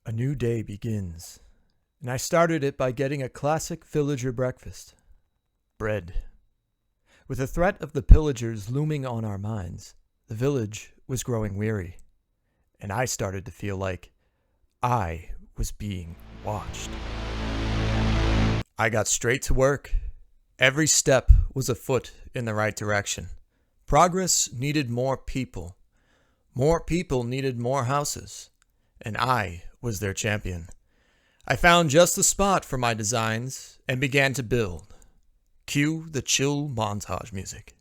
A new day begins, and I started it by getting a classic villager breakfast. Bread. With the threat of the pillagers looming on our minds, the village was growing weary, and I started to feel like I was being watched. I got straight to work. Every step was a foot in the right direction. Progress needed more people. More people needed more houses, and I was their champion. I found just the spot for my designs and began to build. Cue the chill montage music.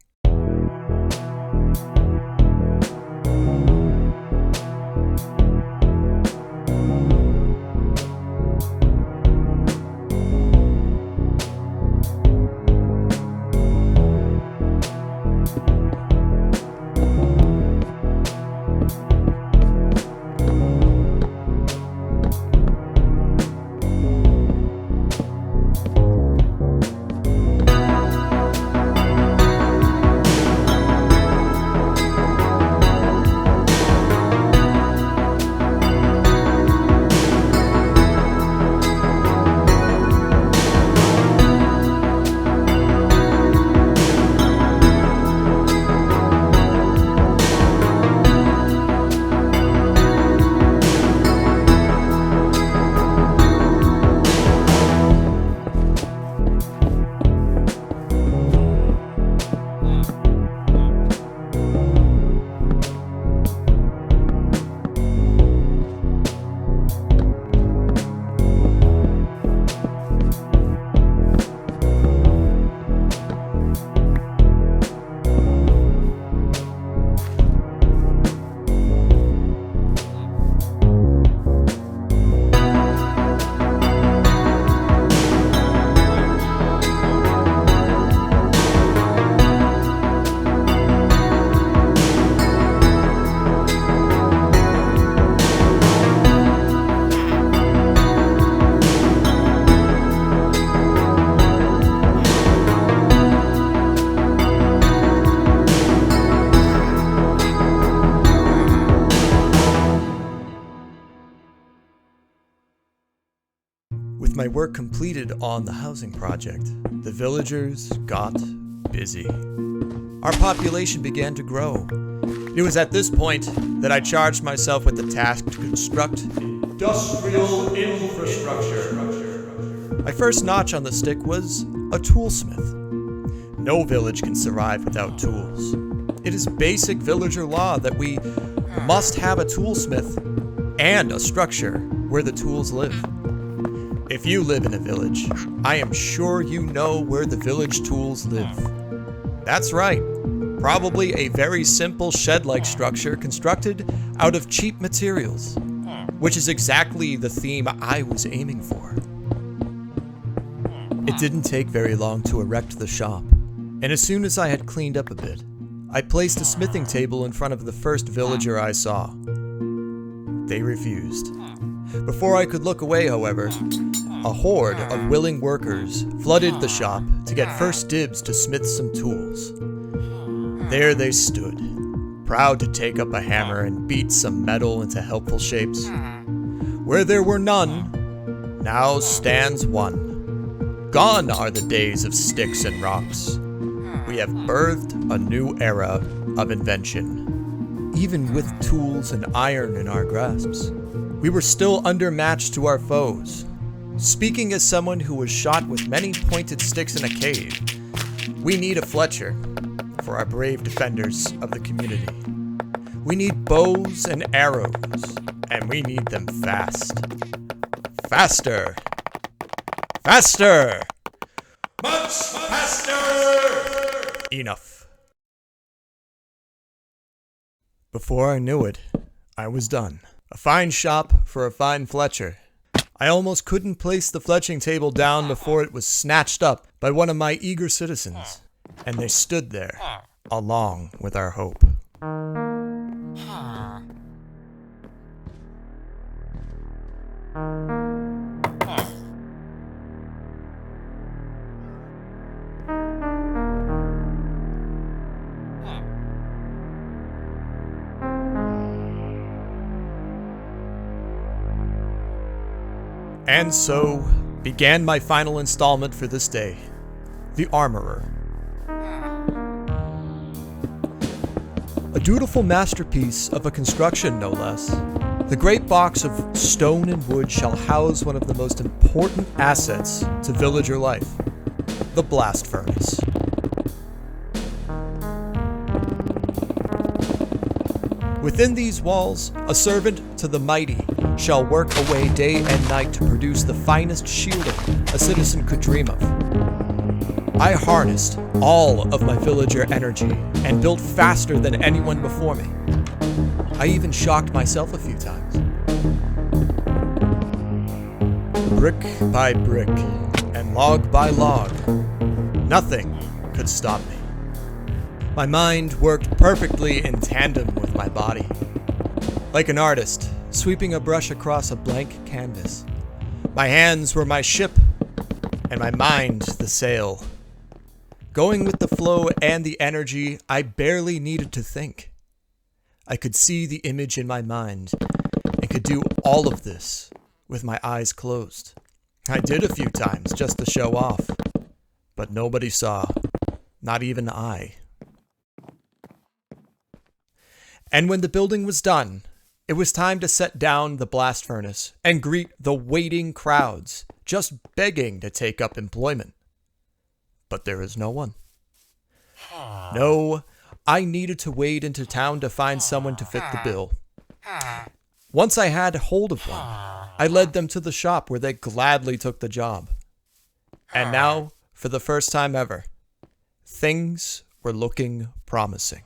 With my work completed on the housing project, the villagers got busy. Our population began to grow. It was at this point that I charged myself with the task to construct industrial infrastructure. My first notch on the stick was a toolsmith. No village can survive without tools. It is basic villager law that we must have a toolsmith and a structure where the tools live. If you live in a village, I am sure you know where the village tools live. That's right, probably a very simple shed-like structure constructed out of cheap materials, which is exactly the theme I was aiming for. It didn't take very long to erect the shop, and as soon as I had cleaned up a bit, I placed a smithing table in front of the first villager I saw. They refused. Before I could look away, however, a horde of willing workers flooded the shop to get first dibs to smith some tools. There they stood, proud to take up a hammer and beat some metal into helpful shapes. Where there were none, now stands one. Gone are the days of sticks and rocks. We have birthed a new era of invention. Even with tools and iron in our grasps, we were still undermatched to our foes. Speaking as someone who was shot with many pointed sticks in a cave, we need a Fletcher for our brave defenders of the community. We need bows and arrows, and we need them fast. Faster! Faster! Much faster! Enough. Before I knew it, I was done. A fine shop for a fine Fletcher. I almost couldn't place the fletching table down before it was snatched up by one of my eager citizens, and they stood there, along with our hope. And so began my final installment for this day, The Armorer. A dutiful masterpiece of a construction, no less. The great box of stone and wood shall house one of the most important assets to villager life, the blast furnace. Within these walls, a servant to the mighty shall work away day and night to produce the finest shielding a citizen could dream of. I harnessed all of my villager energy and built faster than anyone before me. I even shocked myself a few times. Brick by brick and log by log, nothing could stop me. My mind worked perfectly in tandem with my body. Like an artist sweeping a brush across a blank canvas. My hands were my ship, and my mind the sail. Going with the flow and the energy, I barely needed to think. I could see the image in my mind, and could do all of this with my eyes closed. I did a few times just to show off, but nobody saw, not even I. And when the building was done, it was time to set down the blast furnace and greet the waiting crowds, just begging to take up employment. But there is no one. No, I needed to wade into town to find someone to fit the bill. Once I had hold of one, I led them to the shop where they gladly took the job. And now, for the first time ever, things were looking promising.